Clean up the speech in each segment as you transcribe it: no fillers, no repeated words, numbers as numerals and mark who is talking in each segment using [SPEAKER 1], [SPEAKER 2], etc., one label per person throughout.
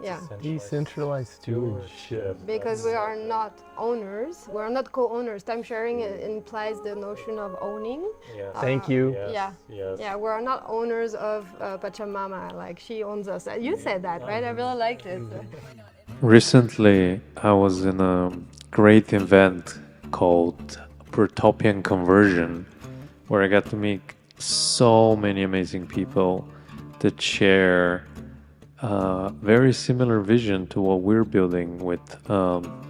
[SPEAKER 1] Yeah.
[SPEAKER 2] Decentralized stewardship.
[SPEAKER 1] Because we are not owners, we are not co-owners. Time sharing implies the notion of owning.
[SPEAKER 3] Yes.
[SPEAKER 2] Thank you.
[SPEAKER 3] Yes.
[SPEAKER 1] Yeah, we are not owners of Pachamama, like she owns us. You said that, right? I really liked it.
[SPEAKER 3] Recently, I was in a great event called Protopian Conversion, where I got to meet so many amazing people that share a very similar vision to what we're building with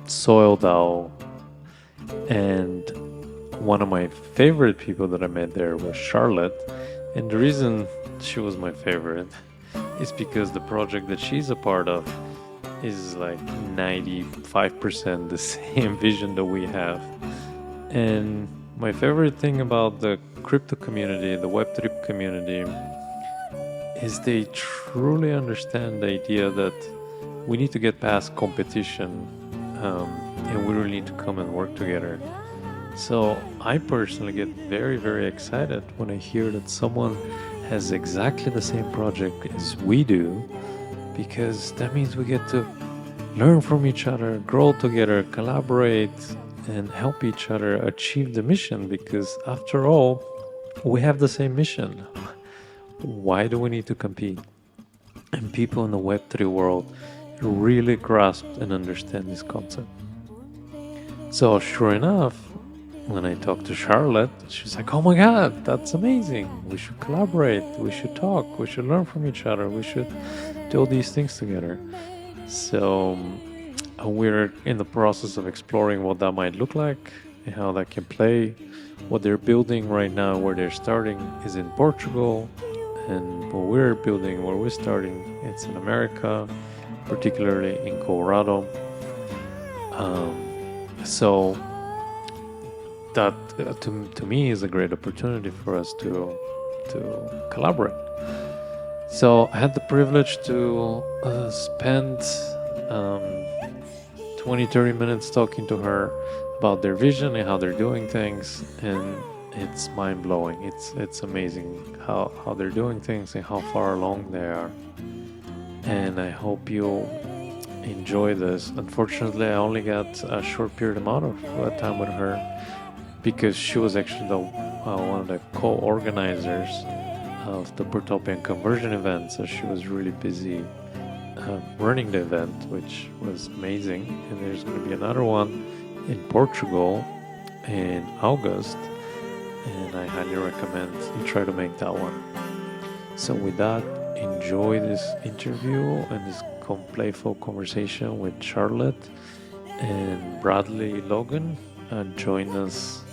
[SPEAKER 3] Soil DAO. And one of my favorite people that I met there was Charlotte. And the reason she was my favorite is because the project that she's a part of is like 95% the same vision that we have. And my favorite thing about the crypto community, the Web3 community, is they truly understand the idea that we need to get past competition and we really need to come and work together. So I personally get very, very excited when I hear that someone has exactly the same project as we do, because that means we get to learn from each other, grow together, collaborate, and help each other achieve the mission, because after all, we have the same mission. Why do we need to compete? And people in the Web3 world really grasp and understand this concept. So sure enough, when I talked to Charlotte, she's like, oh my God, that's amazing. We should collaborate. We should talk. We should learn from each other. We should do all these things together. So we're in the process of exploring what that might look like and how that can play. What they're building right now, where they're starting, is in Portugal. And what we're building, where we're starting, it's in America, particularly in Colorado. So that to me is a great opportunity for us to collaborate. So I had the privilege to spend 20-30 minutes talking to her about their vision and how they're doing things, and it's mind-blowing. It's amazing how they're doing things and how far along they are. And I hope you'll enjoy this. Unfortunately, I only got a short period amount of time with her, because she was actually one of the co-organizers of the Protopian Conversion event, so she was really busy running the event, which was amazing. And there's going to be another one in Portugal in August, and I highly recommend you try to make that one. So with that, enjoy this interview and this playful conversation with Charlotte, and Bradley Logan join us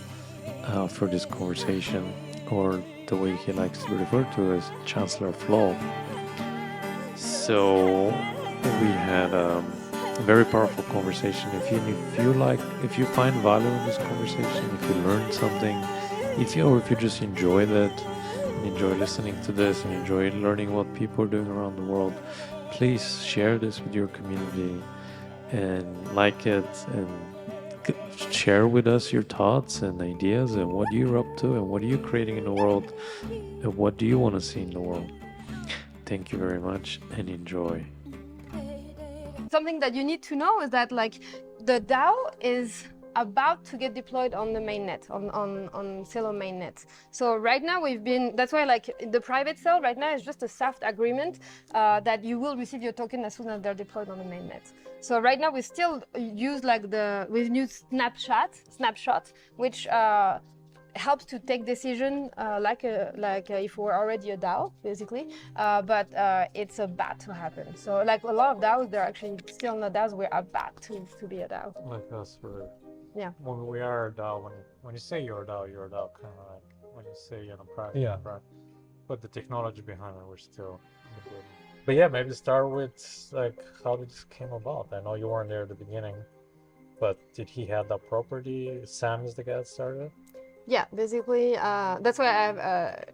[SPEAKER 3] for this conversation, or the way he likes to be referred to as Chancellor Flo. So we had a very powerful conversation. If you find value in this conversation, if you learned something, if you just enjoyed it and enjoy listening to this and enjoy learning what people are doing around the world, please share this with your community and like it, and share with us your thoughts and ideas and what you're up to and what are you creating in the world and what do you want to see in the world. Thank you very much and enjoy.
[SPEAKER 1] Something that you need to know is that like the DAO is about to get deployed on the mainnet, on Celo mainnet. So right now that's why like the private sale right now is just a soft agreement that you will receive your token as soon as they're deployed on the mainnet. So right now we still use we've used snapshot, which helps to take decision like if we're already a DAO basically, but it's about to happen. So like a lot of DAOs, they're actually still not DAOs. We're about to be a DAO.
[SPEAKER 3] Like us,
[SPEAKER 1] yeah.
[SPEAKER 3] When we are a DAO, when you say you're a DAO, kind of like when you say you're a private.
[SPEAKER 2] Yeah.
[SPEAKER 3] But the technology behind it, we're still in the building. But yeah, maybe start with like how this came about. I know you weren't there at the beginning, but did he have that property? Sam is the guy that started it?
[SPEAKER 1] Yeah, basically, that's why I have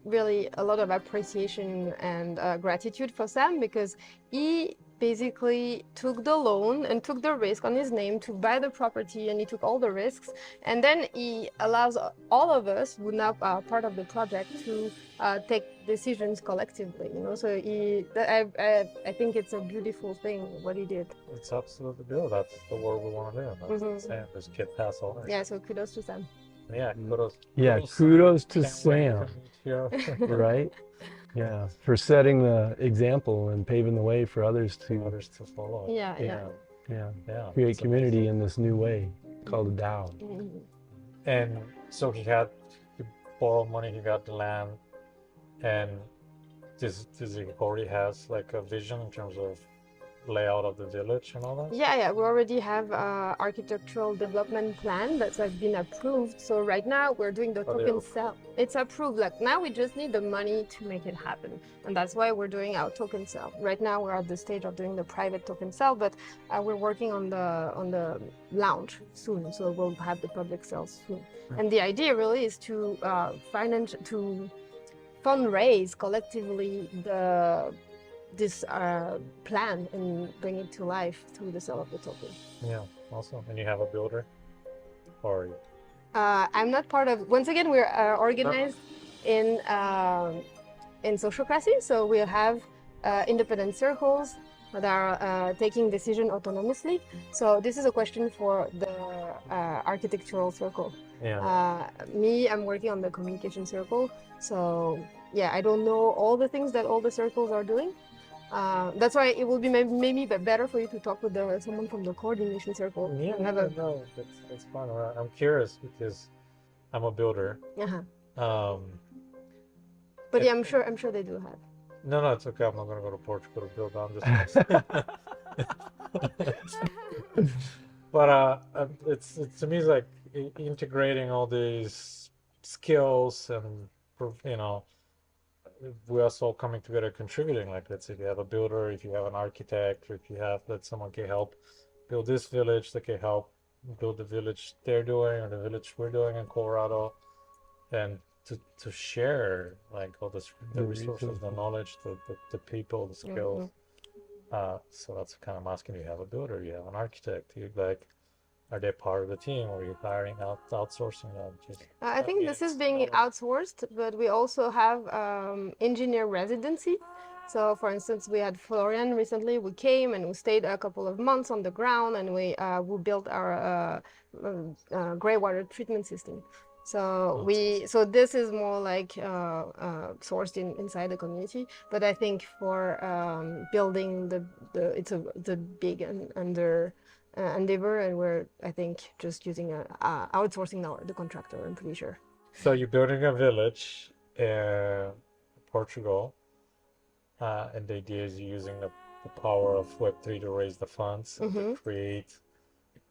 [SPEAKER 1] really a lot of appreciation and gratitude for Sam, because he basically took the loan and took the risk on his name to buy the property, and he took all the risks. And then he allows all of us who now are part of the project to take decisions collectively. So I think it's a beautiful thing what he did.
[SPEAKER 4] It's absolutely beautiful. That's the world we want to live in. That's the same. Just get past all that.
[SPEAKER 1] Yeah, so kudos to Sam.
[SPEAKER 4] Yeah, kudos.
[SPEAKER 2] Yeah, kudos to
[SPEAKER 4] Can't wait
[SPEAKER 2] Sam,
[SPEAKER 4] to meet you.
[SPEAKER 2] right? Yeah, for setting the example and paving the way for others
[SPEAKER 4] Others to follow.
[SPEAKER 1] Yeah.
[SPEAKER 2] create
[SPEAKER 4] it's
[SPEAKER 2] community in this new way called a DAO.
[SPEAKER 4] amazing. And so he borrowed money, he got the land, and does he already has like a vision in terms of layout of the village and all that?
[SPEAKER 1] Yeah, we already have architectural development plan that's been approved. So right now we're doing the token sale. It's approved. Like now we just need the money to make it happen, and that's why we're doing our token sale. Right now we're at the stage of doing the private token sale, but we're working on the launch soon. So we'll have the public sales soon. And the idea really is to fundraise collectively this plan and bring it to life through the sale of the token.
[SPEAKER 4] Yeah, awesome. And you have a builder? Or
[SPEAKER 1] I'm not part of. Once again, we're organized in sociocracy, so we have independent circles that are taking decision autonomously. So this is a question for the architectural circle.
[SPEAKER 4] yeah,
[SPEAKER 1] I'm working on the communication circle. So yeah, I don't know all the things that all the circles are doing. That's why it will be maybe better for you to talk with someone from the coordination circle.
[SPEAKER 4] yeah,
[SPEAKER 1] and have
[SPEAKER 4] no, that's fine. I'm curious because I'm a builder.
[SPEAKER 1] But yeah, I'm sure they do have.
[SPEAKER 4] No, it's okay. I'm not gonna go to Portugal to build. I'm just. But it's to me, it's like integrating all these skills and we are all coming together, contributing. Like, let's say if you have a builder, if you have an architect, or if you have that someone can help build this village, that can help build the village they're doing or the village we're doing in Colorado, and to share like all the resources, the knowledge, the people, the skills. So that's kind of asking. You have a builder, you have an architect. Are they part of the team, or are you hiring outsourcing them?
[SPEAKER 1] I think this is being outsourced, but we also have engineer residency. So, for instance, we had Florian recently. We came and we stayed a couple of months on the ground, and we built our gray water treatment system. So this is more like sourced inside the community. But I think for building it's a big endeavor, and we're, I think, just using outsourcing now the contractor, I'm pretty sure.
[SPEAKER 4] So you're building a village in Portugal, and the idea is you're using the power of Web3 to raise the funds and to create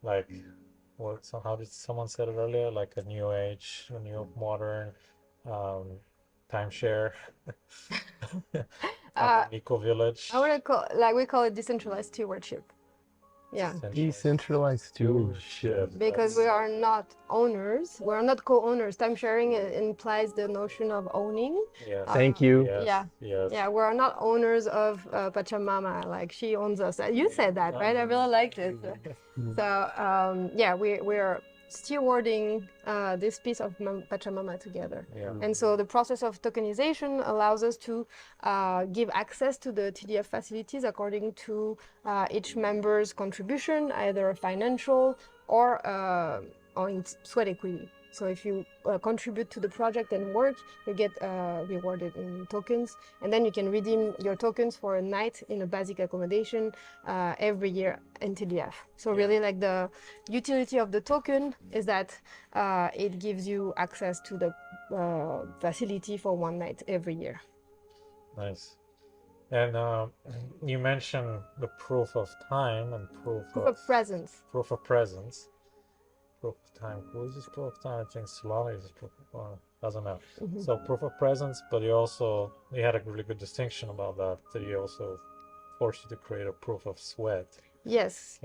[SPEAKER 4] how did someone said it earlier, like a new age, a new modern timeshare, an EcoVillage.
[SPEAKER 1] We call it decentralized stewardship. Yeah.
[SPEAKER 2] Decentralized stewardship.
[SPEAKER 1] Because we are not owners, we are not co-owners. Time sharing implies the notion of owning.
[SPEAKER 4] Yes.
[SPEAKER 2] Thank you.
[SPEAKER 4] Yes.
[SPEAKER 1] Yeah, we are not owners of Pachamama, like she owns us. You said that, right? I really liked it. So we're stewarding this piece of Pachamama together.
[SPEAKER 4] Yeah.
[SPEAKER 1] And so the process of tokenization allows us to give access to the TDF facilities according to each member's contribution, either financial or in sweat equity. So if you contribute to the project and work, you get rewarded in tokens, and then you can redeem your tokens for a night in a basic accommodation every year in TDF. So really, like, the utility of the token is that it gives you access to the facility for one night every year.
[SPEAKER 4] Nice. And you mentioned the proof of time and proof of
[SPEAKER 1] presence.
[SPEAKER 4] Proof of presence. Proof of time. Who is this proof of time? I think Solana is proof of doesn't know. So proof of presence, but you had a really good distinction about that you also forced you to create a proof of sweat.
[SPEAKER 1] Yes.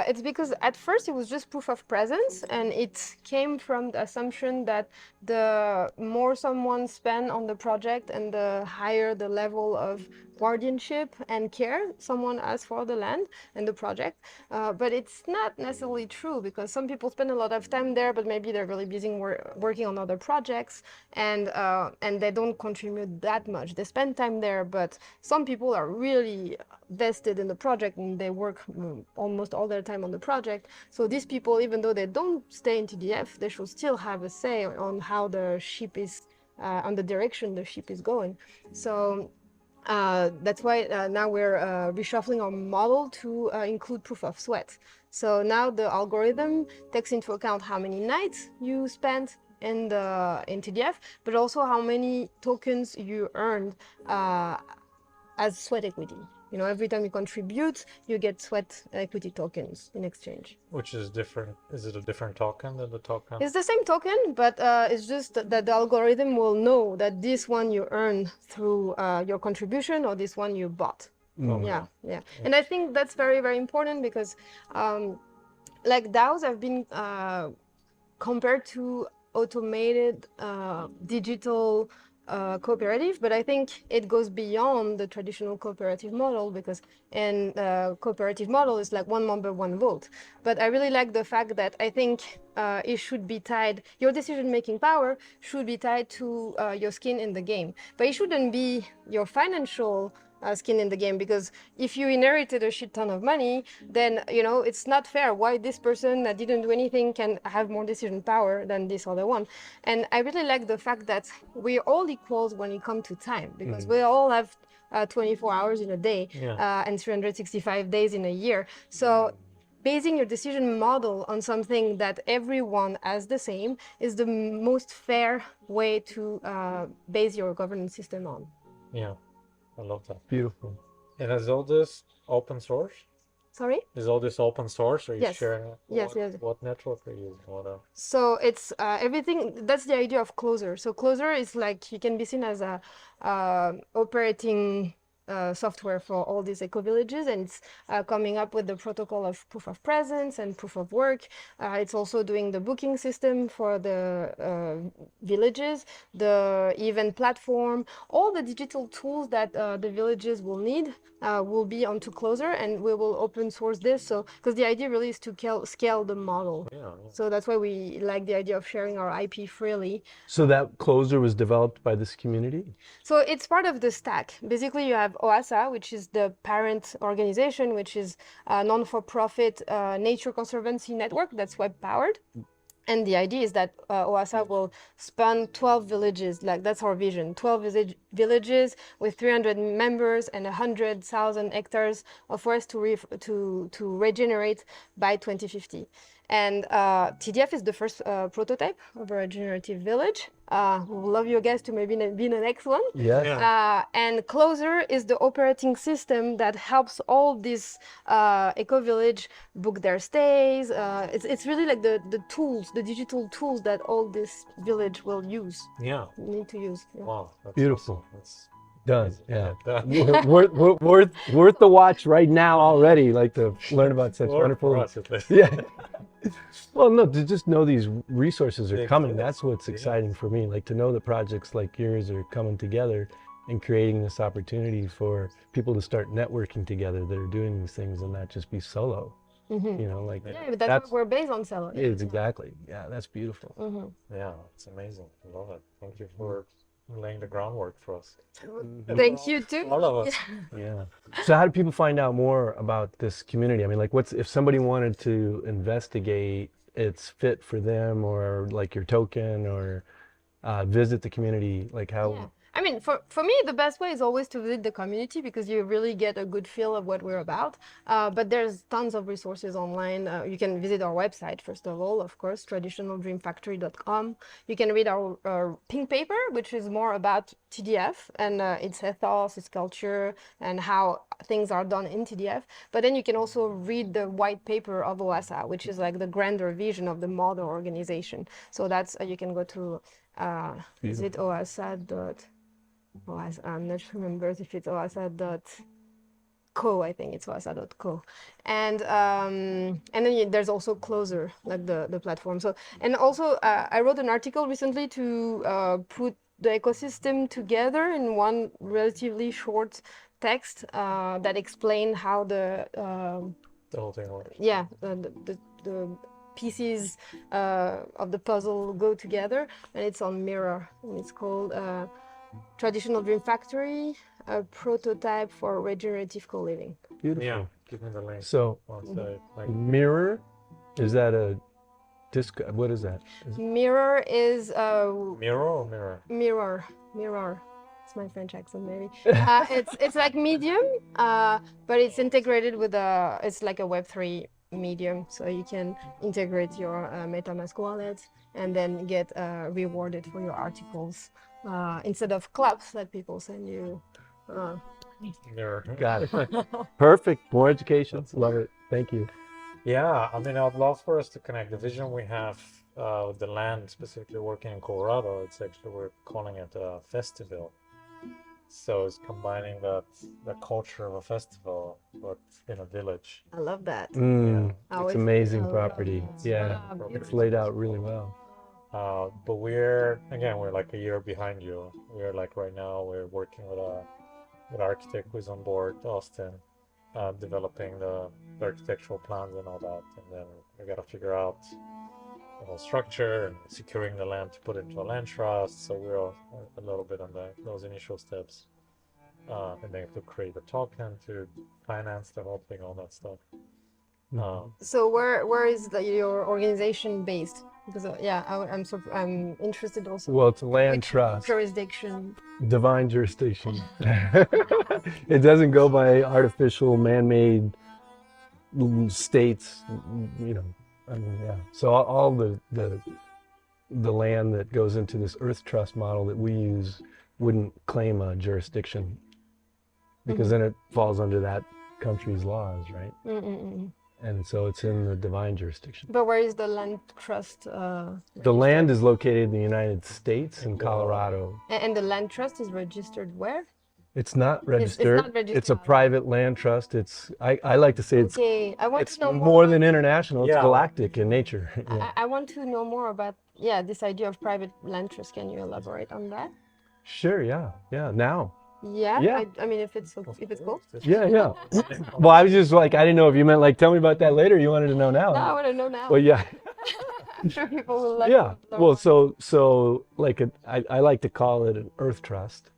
[SPEAKER 1] It's because at first it was just proof of presence, and it came from the assumption that the more someone spent on the project and the higher the level of guardianship and care someone has for the land and the project. But it's not necessarily true, because some people spend a lot of time there, but maybe they're really busy working on other projects, and they don't contribute that much. They spend time there, but some people are really vested in the project and they work almost all their time on the project. So these people, even though they don't stay in TDF, they should still have a say on how the ship is, on the direction the ship is going. So that's why now we're reshuffling our model to include proof of sweat. So now the algorithm takes into account how many nights you spent in TDF, but also how many tokens you earned as sweat equity. You know, every time you contribute, you get sweat equity tokens in exchange.
[SPEAKER 4] Which is different. Is it a different token than the token?
[SPEAKER 1] It's the same token, but it's just that the algorithm will know that this one you earn through your contribution, or this one you bought. Yeah. And I think that's very, very important, because like DAOs have been compared to automated digital cooperative, but I think it goes beyond the traditional cooperative model, because in the cooperative model it's like one member, one vote. But I really like the fact that I think it should be tied, your decision-making power should be tied to your skin in the game, but it shouldn't be your financial skin in the game, because if you inherited a shit ton of money, then you know it's not fair why this person that didn't do anything can have more decision power than this other one. And I really like the fact that we're all equals when it comes to time, because we all have 24 hours in a day and 365 days in a year. So basing your decision model on something that everyone has the same is the most fair way to base your governance system on.
[SPEAKER 4] Yeah. I love that.
[SPEAKER 2] Beautiful.
[SPEAKER 4] And is all this open source?
[SPEAKER 1] Sorry?
[SPEAKER 4] Is all this open source? Or are you
[SPEAKER 1] Yes.
[SPEAKER 4] sharing it?
[SPEAKER 1] Yes, yes.
[SPEAKER 4] What network are you using? What
[SPEAKER 1] So it's everything. That's the idea of Closer. So Closer is like, you can be seen as a operating software for all these eco-villages, and it's coming up with the protocol of proof of presence and proof of work. It's also doing the booking system for the villages, the event platform, all the digital tools that the villages will need will be onto Closer, and we will open source this. So, because the idea really is to scale the model.
[SPEAKER 4] Yeah.
[SPEAKER 1] So that's why we like the idea of sharing our IP freely.
[SPEAKER 2] So that Closer was developed by this community?
[SPEAKER 1] So it's part of the stack. Basically, you have OASA, which is the parent organization, which is a non-for-profit nature conservancy network that's web-powered. And the idea is that OASA will span 12 villages, like that's our vision, 12 villages with 300 members and 100,000 hectares of forest to regenerate by 2050. And TDF is the first prototype of a regenerative village. We would love you guys to maybe be the next one.
[SPEAKER 2] Yes.
[SPEAKER 4] Yeah.
[SPEAKER 1] And Closer is the operating system that helps all these EcoVillage book their stays. It's really like the tools, the digital tools that all this village will need to use. Yeah.
[SPEAKER 4] Wow. That's
[SPEAKER 2] Beautiful.
[SPEAKER 4] awesome. That's
[SPEAKER 2] Done.
[SPEAKER 4] amazing.
[SPEAKER 2] Yeah.
[SPEAKER 4] Done.
[SPEAKER 2] worth the watch right now already, like to learn about such
[SPEAKER 4] Or
[SPEAKER 2] wonderful.
[SPEAKER 4] for us, at least.
[SPEAKER 2] Yeah. Well, no, to just know these resources are
[SPEAKER 4] They
[SPEAKER 2] coming.
[SPEAKER 4] exist.
[SPEAKER 2] That's what's
[SPEAKER 4] Yeah.
[SPEAKER 2] exciting for me. Like to know that projects like yours are coming together and creating this opportunity for people to start networking together that are doing these things and not just be solo.
[SPEAKER 1] Mm-hmm.
[SPEAKER 2] You know, like
[SPEAKER 1] Yeah, but that's what we're based on, Celo.
[SPEAKER 2] it's exactly. Yeah, that's beautiful.
[SPEAKER 1] Mm-hmm.
[SPEAKER 4] Yeah, it's amazing. I love it. Thank you for laying the groundwork for us.
[SPEAKER 1] Thank you too.
[SPEAKER 4] All of us.
[SPEAKER 2] Yeah. So how do people find out more about this community? I mean, like what's, if somebody wanted to investigate its fit for them, or like your token, or visit the community, like how?
[SPEAKER 1] Yeah. I mean, for me, the best way is always to visit the community, because you really get a good feel of what we're about. But there's tons of resources online. You can visit our website, first of all, of course, traditionaldreamfactory.com. You can read our pink paper, which is more about TDF and its ethos, its culture, and how things are done in TDF. But then you can also read the white paper of OASA, which is like the grander vision of the mother organization. So that's, you can go to, is it OASA. I'm not remember if it's oasa.co. I think it's oasa.co, and then there's also Closer, like the platform. So, and also I wrote an article recently to put the ecosystem together in one relatively short text that explain how
[SPEAKER 4] The whole thing works.
[SPEAKER 1] the pieces of the puzzle go together, and it's on Mirror, and it's called Traditional Dream Factory, a prototype for regenerative co-living.
[SPEAKER 2] Beautiful.
[SPEAKER 4] Yeah, give me the link.
[SPEAKER 2] So
[SPEAKER 4] Once I, like,
[SPEAKER 2] Mirror, is that a disc? What is that?
[SPEAKER 1] Mirror is
[SPEAKER 4] mirror or mirror?
[SPEAKER 1] mirror. It's my French accent, maybe. It's like Medium, but it's integrated with it's like a Web3 medium, so you can integrate your MetaMask wallet and then get rewarded for your articles instead of clubs that people send you.
[SPEAKER 4] Mirror.
[SPEAKER 2] Got it. Perfect. More education. Love it. Thank you.
[SPEAKER 4] Yeah, I mean, I'd love for us to connect. The vision we have with the land, specifically working in Colorado, it's actually, we're calling it a festival. So it's combining the culture of a festival, but in a village.
[SPEAKER 1] I love that.
[SPEAKER 2] It's amazing
[SPEAKER 1] I love
[SPEAKER 2] property.
[SPEAKER 1] that.
[SPEAKER 2] Yeah, it's laid out really well.
[SPEAKER 4] But we're like a year behind you. We're like right now, we're working with an architect who's on board, Austin, developing the architectural plans and all that. And then we got to figure out the whole structure and securing the land to put into a land trust. So we're a little bit on those initial steps. And then to create a token to finance the whole thing, all that stuff.
[SPEAKER 1] So where is your organization based? Because I'm interested also.
[SPEAKER 2] Well, it's a land
[SPEAKER 1] Which
[SPEAKER 2] trust,
[SPEAKER 1] jurisdiction.
[SPEAKER 2] divine jurisdiction. It doesn't go by artificial, man-made states. You know, I mean, yeah. So all the land that goes into this Earth Trust model that we use wouldn't claim a jurisdiction, because then it falls under that country's laws, right? And so it's in the divine jurisdiction.
[SPEAKER 1] But where is the land trust?
[SPEAKER 2] The land is located in the United States, in Colorado.
[SPEAKER 1] And the land trust is registered where?
[SPEAKER 2] It's not registered.
[SPEAKER 1] not registered.
[SPEAKER 2] It's a private land trust. I like to say it's
[SPEAKER 1] Okay, I want
[SPEAKER 2] it's
[SPEAKER 1] to know
[SPEAKER 2] more than international. It's
[SPEAKER 4] Yeah.
[SPEAKER 2] galactic in nature. Yeah.
[SPEAKER 1] I want to know more about this idea of private land trust. Can you elaborate on that?
[SPEAKER 2] Sure. Yeah. Now.
[SPEAKER 1] Yeah.
[SPEAKER 2] Yeah.
[SPEAKER 1] I mean, if it's cool.
[SPEAKER 2] Yeah. Well, I was just like, I didn't know if you meant like, tell me about that later. Or you wanted to know now.
[SPEAKER 1] No, I want to know now.
[SPEAKER 2] Well, yeah.
[SPEAKER 1] I'm sure people will like.
[SPEAKER 2] Yeah.
[SPEAKER 1] to learn
[SPEAKER 2] Well,
[SPEAKER 1] more.
[SPEAKER 2] so like I like to call it an Earth Trust,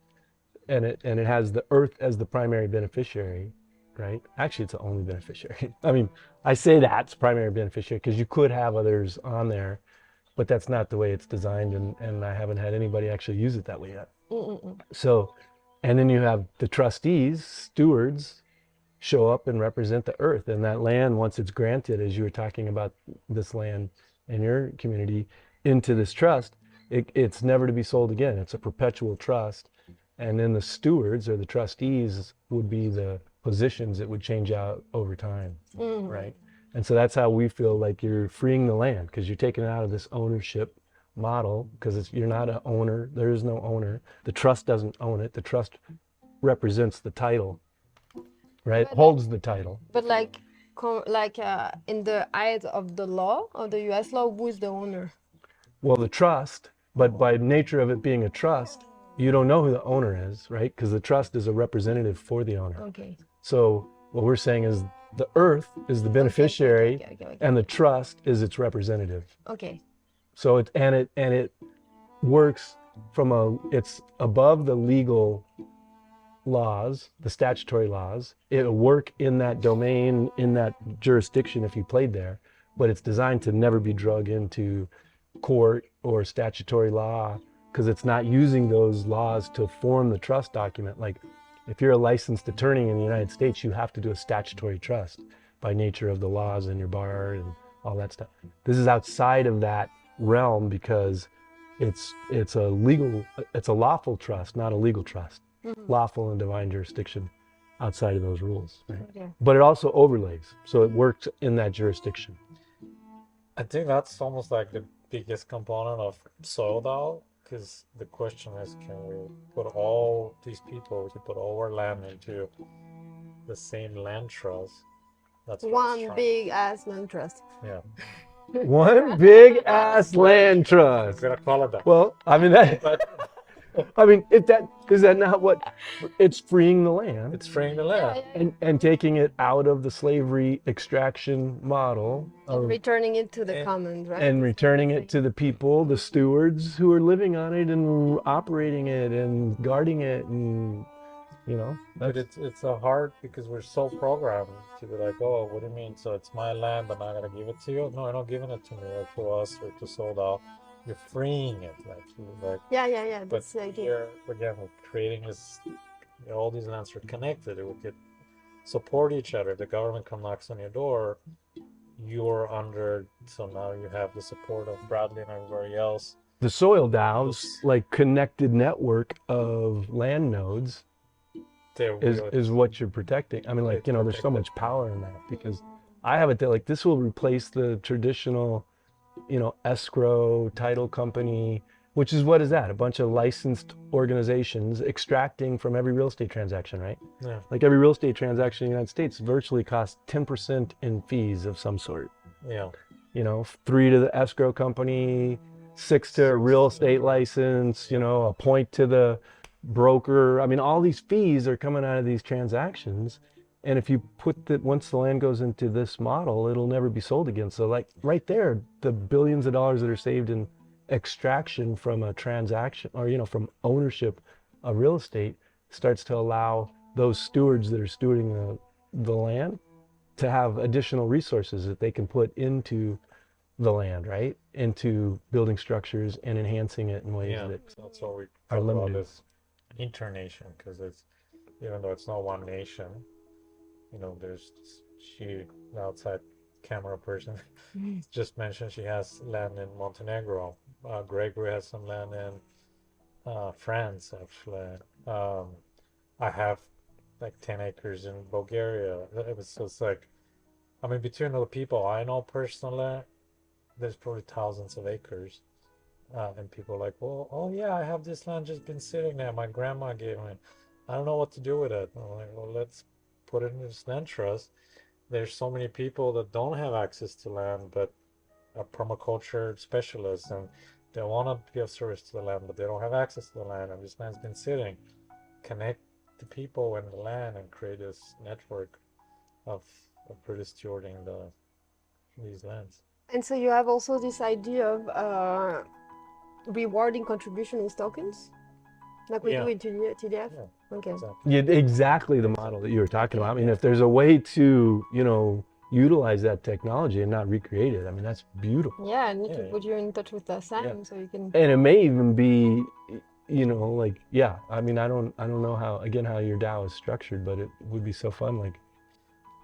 [SPEAKER 2] and it has the Earth as the primary beneficiary, right? Actually, it's the only beneficiary. I mean, I say that's primary beneficiary because you could have others on there, but that's not the way it's designed, and I haven't had anybody actually use it that way yet. So, and then you have the trustees, stewards, show up and represent the Earth, and that land, once it's granted, as you were talking about this land in your community, into this trust, it's never to be sold again. It's a perpetual trust. And then the stewards or the trustees would be the positions that would change out over time, right? And so that's how we feel like you're freeing the land, because you're taking it out of this ownership model, because you're not an owner. There is no owner. The trust doesn't own it. The trust represents the title, right?
[SPEAKER 1] But
[SPEAKER 2] Holds the title.
[SPEAKER 1] But in the eyes of the law, of the U.S. law, who is the owner?
[SPEAKER 2] Well, the trust, but by nature of it being a trust, you don't know who the owner is, right? Because the trust is a representative for the owner.
[SPEAKER 1] Okay.
[SPEAKER 2] So what we're saying is the Earth is the beneficiary,
[SPEAKER 1] Okay.
[SPEAKER 2] and the trust is its representative.
[SPEAKER 1] Okay.
[SPEAKER 2] So it works it's above the legal laws, the statutory laws. It'll work in that domain, in that jurisdiction if you played there, but it's designed to never be drug into court or statutory law, because it's not using those laws to form the trust document. Like if you're a licensed attorney in the United States, you have to do a statutory trust by nature of the laws in your bar and all that stuff. This is outside of that realm because it's a lawful trust, not a legal trust. Lawful and divine jurisdiction outside of those rules, right?
[SPEAKER 1] Okay.
[SPEAKER 2] But it also overlays, so it works in that jurisdiction.
[SPEAKER 4] I think that's almost like the biggest component of soil DAO, because the question is, can we put all these people, we can put all our land into the same land trust? That's what it's
[SPEAKER 1] One
[SPEAKER 4] trying-
[SPEAKER 1] big ass land trust.
[SPEAKER 4] Yeah,
[SPEAKER 2] One big ass land trust.
[SPEAKER 4] I'm gonna call it that.
[SPEAKER 2] Well, I mean that.
[SPEAKER 4] But
[SPEAKER 2] I mean, if that is that not what it's freeing the land
[SPEAKER 4] It's freeing the land.
[SPEAKER 2] and taking it out of the slavery extraction model
[SPEAKER 1] And
[SPEAKER 2] of,
[SPEAKER 1] returning it to the
[SPEAKER 4] and-
[SPEAKER 1] commons, right?
[SPEAKER 2] and returning it to the people, the stewards who are living on it and operating it and guarding it, and
[SPEAKER 4] But it's a hard, because we're so programmed to be like, oh, what do you mean? So it's my land, but I'm not gonna give it to you? No, you're not giving it to me or to us or to Soldal. You're freeing it, like.
[SPEAKER 1] Yeah.
[SPEAKER 4] But
[SPEAKER 1] That's the idea.
[SPEAKER 4] here again, we're creating this. All these lands are connected. We could support each other. If the government comes knocks on your door, you're under. So now you have the support of Bradley and everybody else.
[SPEAKER 2] the soil DAOs, like connected network of land nodes,
[SPEAKER 4] They're
[SPEAKER 2] is
[SPEAKER 4] really-
[SPEAKER 2] is what you're protecting. I mean, like, there's so much power in that, because I have it that, like, this will replace the traditional, escrow title company, which is, what is that? A bunch of licensed organizations extracting from every real estate transaction, right?
[SPEAKER 4] Yeah.
[SPEAKER 2] Like, every real estate transaction in the United States virtually costs 10% in fees of some sort.
[SPEAKER 4] Yeah.
[SPEAKER 2] 3 to the escrow company, 6 to a real estate license, a point to the broker. I mean, all these fees are coming out of these transactions. And if you once the land goes into this model, it'll never be sold again. So, like, right there, the billions of dollars that are saved in extraction from a transaction, or, from ownership of real estate, starts to allow those stewards that are stewarding the land to have additional resources that they can put into the land, right? Into building structures and enhancing it in ways
[SPEAKER 4] Yeah.
[SPEAKER 2] that
[SPEAKER 4] So that's what we
[SPEAKER 2] are
[SPEAKER 4] talk about,
[SPEAKER 2] limited.
[SPEAKER 4] this internation, because it's, even though it's not one nation, there's she, the outside camera person, just mentioned she has land in Montenegro. Gregory has some land in France, actually. I have like 10 acres in Bulgaria. So it's like, I mean, between all the people I know personally, there's probably thousands of acres. And people are like, well, oh yeah, I have this land just been sitting there. My grandma gave me. I don't know what to do with it. I'm like, well, let's put it in this land trust. There's so many people that don't have access to land, but are permaculture specialists, and they want to give service to the land, but they don't have access to the land, and this land's been sitting. Connect the people and the land and create this network of really stewarding these lands.
[SPEAKER 1] And so you have also this idea of rewarding contribution with tokens, like we
[SPEAKER 4] Yeah.
[SPEAKER 1] do in TDF.
[SPEAKER 4] Yeah.
[SPEAKER 1] Okay.
[SPEAKER 4] Exactly.
[SPEAKER 2] Yeah, exactly the model that you were talking about. I mean, if there's a way to, utilize that technology and not recreate it, I mean, that's beautiful.
[SPEAKER 1] Yeah, I need to
[SPEAKER 4] Yeah.
[SPEAKER 1] put you in touch with Sam
[SPEAKER 4] Yeah.
[SPEAKER 1] so you can.
[SPEAKER 2] And it may even be, like, yeah, I mean, I don't know how your DAO is structured, but it would be so fun. Like,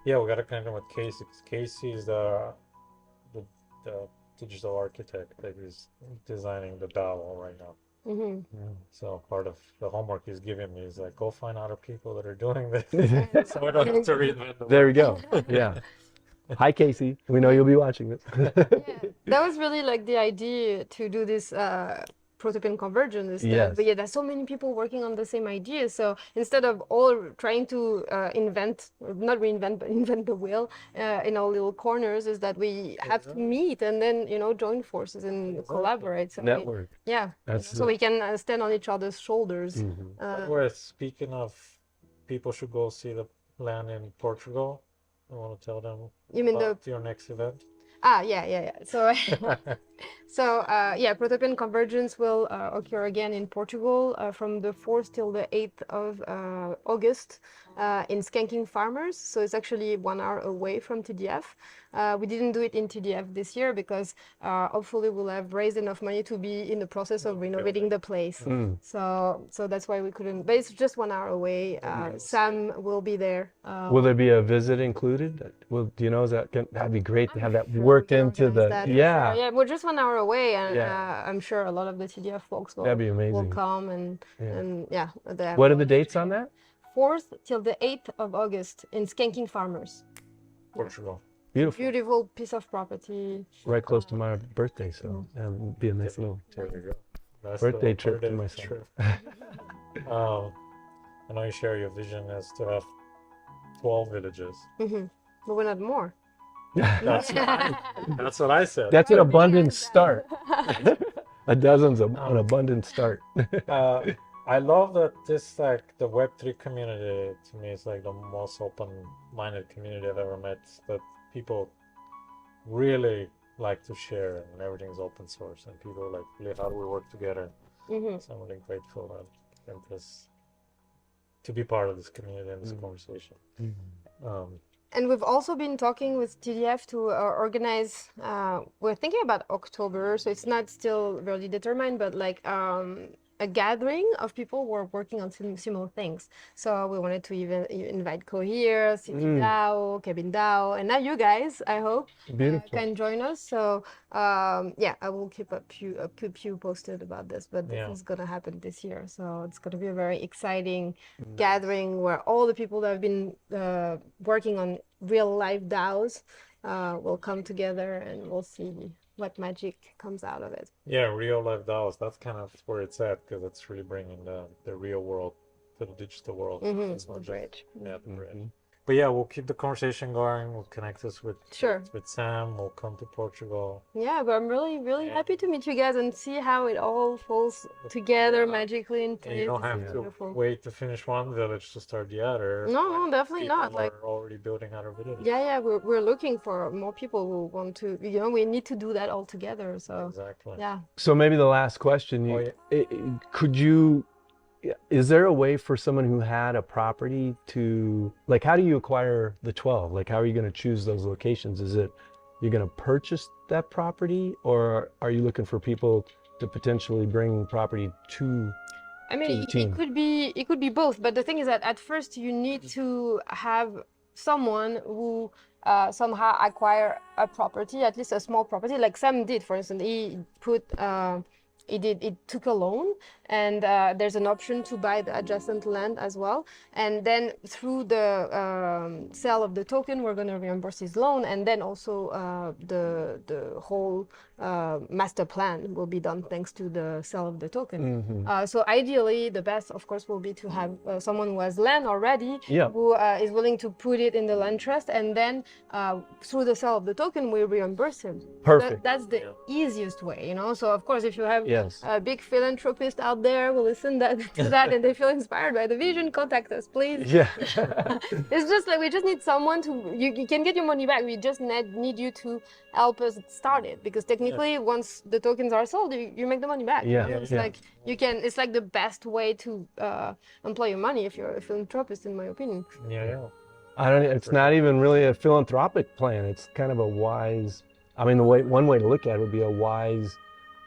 [SPEAKER 4] Yeah, we got to connect them with Casey, because Casey is the digital architect that is designing the DAO right now.
[SPEAKER 1] Hmm.
[SPEAKER 4] So part of the homework he's giving me is like, go find other people that are doing this, so we don't have to reinvent the
[SPEAKER 2] there we
[SPEAKER 4] wheel.
[SPEAKER 2] go. Yeah. Hi, Casey. We know you'll be watching this.
[SPEAKER 1] Yeah, that was really like the idea to do this prototype convergence. Is that,
[SPEAKER 2] Yes.
[SPEAKER 1] but yeah, there's so many people working on the same idea. So instead of all trying to not reinvent, but invent the wheel in our little corners, is that we have to meet and then join forces and collaborate. So
[SPEAKER 2] Network.
[SPEAKER 1] so we can stand on each other's shoulders.
[SPEAKER 4] Where, speaking of, people should go see the land in Portugal. I want to tell them
[SPEAKER 1] You mean
[SPEAKER 4] about your next event.
[SPEAKER 1] Yeah. So, prototype Convergence will occur again in Portugal from the 4th till the 8th of August in Skanking Farmers. So it's actually 1 hour away from TDF. We didn't do it in TDF this year because hopefully we'll have raised enough money to be in the process of renovating the place. So that's why we couldn't. But it's just 1 hour away. Sam will be there.
[SPEAKER 2] Will there be a visit included? Do you know, that'd be great to have that worked into the,
[SPEAKER 1] Yeah, we're just 1 hour away, and
[SPEAKER 2] Yeah.
[SPEAKER 1] I'm sure a lot of the TDF folks
[SPEAKER 2] That'd be
[SPEAKER 1] will
[SPEAKER 2] amazing.
[SPEAKER 1] come and
[SPEAKER 2] What are the dates on that?
[SPEAKER 1] 4th till the 8th of August in Skanking Farmers.
[SPEAKER 4] Portugal.
[SPEAKER 2] Beautiful.
[SPEAKER 1] Beautiful piece of property.
[SPEAKER 2] Right close to my birthday, so that'll be a nice little
[SPEAKER 4] There we go. That's
[SPEAKER 2] birthday
[SPEAKER 4] the
[SPEAKER 2] trip to
[SPEAKER 4] birthday
[SPEAKER 2] myself.
[SPEAKER 4] trip. I know you share your vision is to have 12 villages.
[SPEAKER 1] But we're not more.
[SPEAKER 4] That's what I said.
[SPEAKER 2] That's an abundant start. A dozen's an abundant start.
[SPEAKER 4] I love that this like the Web3 community to me is like the most open-minded community I've ever met. That people really like to share and everything's open source and people like really how do we work together.
[SPEAKER 1] Mhm.
[SPEAKER 4] So I'm really grateful and this to be part of this community and this conversation.
[SPEAKER 1] And we've also been talking with TDF to organize, we're thinking about October, so it's not still really determined, but like a gathering of people who are working on similar things. So we wanted to even invite Cohere, City DAO, Kevin DAO, and now you guys, I hope, can join us. So yeah, I will keep you posted about this, but this is going to happen this year. So it's going to be a very exciting gathering where all the people that have been working on real life DAOs will come together and we'll see what magic comes out of it.
[SPEAKER 4] Yeah, real life DAOs, that's kind of where it's at because it's really bringing the real world to the digital world. It's not
[SPEAKER 1] The bridge.
[SPEAKER 4] the bridge. But yeah, we'll keep the conversation going. We'll connect us with Sam. We'll come to Portugal.
[SPEAKER 1] Yeah, but I'm really happy to meet you guys and see how it all falls together magically in place.
[SPEAKER 4] And you don't have to wait to finish one village to start the other.
[SPEAKER 1] No, definitely not.
[SPEAKER 4] Like we're already building other villages.
[SPEAKER 1] Yeah, we're looking for more people who want to. We need to do that all together. So
[SPEAKER 4] exactly.
[SPEAKER 1] Yeah.
[SPEAKER 2] So maybe the last question: could you? Is there a way for someone who had a property to, like, how do you acquire the 12? Like, how are you going to choose those locations? Is it you're going to purchase that property, or are you looking for people to potentially bring property to?
[SPEAKER 1] I mean, it could be both. But the thing is that at first you need to have someone who somehow acquire a property, at least a small property, like Sam did, for instance. He took a loan, and there's an option to buy the adjacent land as well. And then through the sale of the token, we're going to reimburse his loan, and then also the whole master plan will be done thanks to the sale of the token. So ideally, the best, of course, will be to have someone who has land already, who is willing to put it in the land trust, and then through the sale of the token, we reimburse him.
[SPEAKER 2] Perfect.
[SPEAKER 1] That's the easiest way, So of course, if you have a big philanthropist out there will listen to that and they feel inspired by the vision, contact us, please.
[SPEAKER 2] Yeah.
[SPEAKER 1] It's just like we just need someone to, you can get your money back. We just need you to help us start it, because technically once the tokens are sold, you make the money back. It's like it's like the best way to employ your money if you're a philanthropist, in my opinion.
[SPEAKER 2] It's not even really a philanthropic plan. It's kind of a wise, one way to look at it would be a wise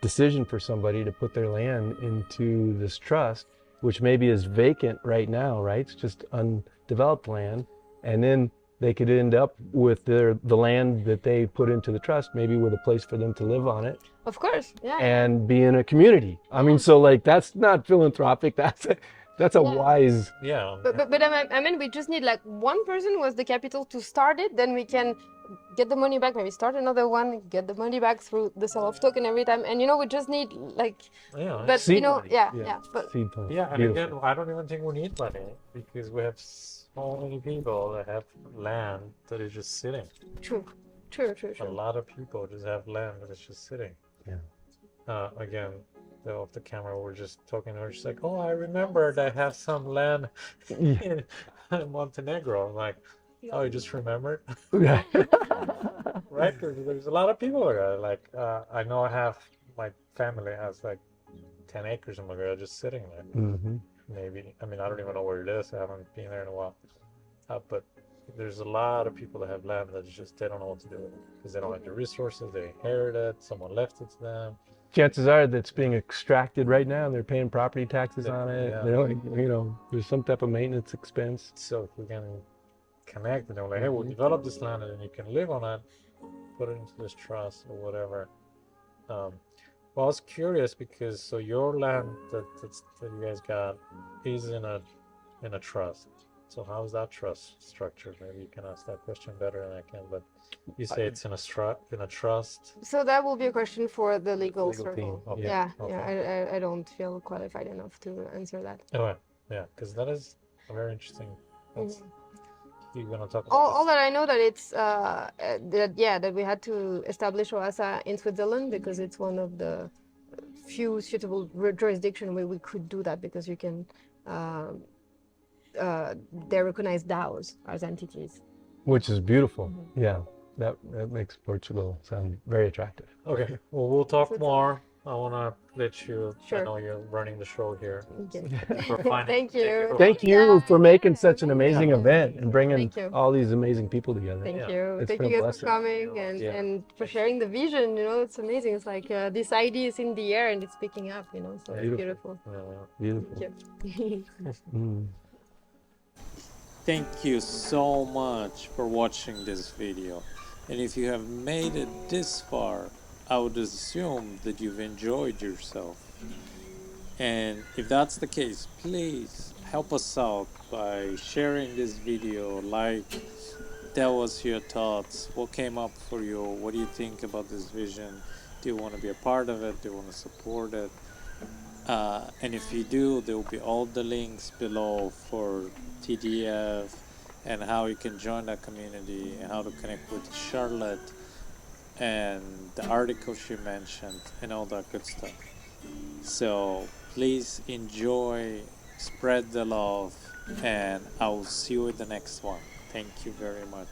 [SPEAKER 2] decision for somebody to put their land into this trust, which maybe is vacant right now, right? It's just undeveloped land. And then they could end up with the land that they put into the trust, maybe with a place for them to live on it.
[SPEAKER 1] Of course,
[SPEAKER 2] and be in a community. So like, that's not philanthropic. That's a wise.
[SPEAKER 1] But I mean, we just need like one person who has the capital to start it, then we can get the money back, maybe start another one, get the money back through the sell of token every time. And we just need like, but
[SPEAKER 2] seed
[SPEAKER 1] money. But
[SPEAKER 2] seed money.
[SPEAKER 4] And again, I don't even think we need money, because we have so many people that have land that is just sitting.
[SPEAKER 1] True.
[SPEAKER 4] A lot of people just have land that is just sitting. Again, off the camera, we're just talking, we're just like, oh, I remembered I have some land in Montenegro. I'm like, oh, you just remembered? Right? Because there's a lot of people there. Like, I know my family has like 10 acres in Montenegro just sitting there. Maybe, I don't even know where it is. I haven't been there in a while. But there's a lot of people that have land that they don't know what to do with it, because they don't have the resources, they inherited it, someone left it to them.
[SPEAKER 2] Chances are that's being extracted right now. They're paying property taxes on it. There's some type of maintenance expense.
[SPEAKER 4] So if we can connect, like, hey, we'll develop this land and then you can live on it, put it into this trust or whatever. Well, I was curious because so your land that you guys got is in a trust. So how is that trust structured? Maybe you can ask that question better than I can, but you say it's in a trust.
[SPEAKER 1] So that will be a question for the legal circle.
[SPEAKER 2] Team.
[SPEAKER 1] Okay. I don't feel qualified enough to answer that.
[SPEAKER 4] Oh, yeah, because that is very interesting. You're gonna talk about
[SPEAKER 1] all that I know that it's that we had to establish OASA in Switzerland because it's one of the few suitable jurisdiction where we could do that, because you can they recognize DAOs as entities.
[SPEAKER 2] Which is beautiful. Yeah, that makes Portugal sound very attractive.
[SPEAKER 4] Okay, well, we'll talk
[SPEAKER 1] So-
[SPEAKER 4] more. I want to let you, I
[SPEAKER 1] Sure.
[SPEAKER 4] know you're running the show here.
[SPEAKER 1] Okay.
[SPEAKER 4] For finding-
[SPEAKER 1] Thank you.
[SPEAKER 2] Thank you for making such an amazing
[SPEAKER 1] Yeah.
[SPEAKER 2] event and bringing
[SPEAKER 1] Thank you.
[SPEAKER 2] all these amazing people together.
[SPEAKER 1] Thank
[SPEAKER 4] Yeah.
[SPEAKER 1] you.
[SPEAKER 2] It's
[SPEAKER 1] Thank
[SPEAKER 2] been
[SPEAKER 1] you
[SPEAKER 2] a
[SPEAKER 1] guys for
[SPEAKER 2] blessing.
[SPEAKER 1] coming
[SPEAKER 4] Yeah.
[SPEAKER 1] and for sharing the vision. You know, it's amazing. It's like this idea is in the air and it's picking up. You know, so it's
[SPEAKER 2] Beautiful.
[SPEAKER 1] beautiful.
[SPEAKER 2] Beautiful.
[SPEAKER 1] Thank you.
[SPEAKER 2] Mm.
[SPEAKER 3] Thank you so much for watching this video. And if you have made it this far, I would assume that you've enjoyed yourself. And if that's the case, please help us out by sharing this video, tell us your thoughts, what came up for you, what do you think about this vision, do you want to be a part of it, do you want to support it? And if you do, there will be all the links below for TDF and how you can join that community and how to connect with Charlotte and the article she mentioned and all that good stuff. So please enjoy, spread the love, and I will see you in the next one. Thank you very much.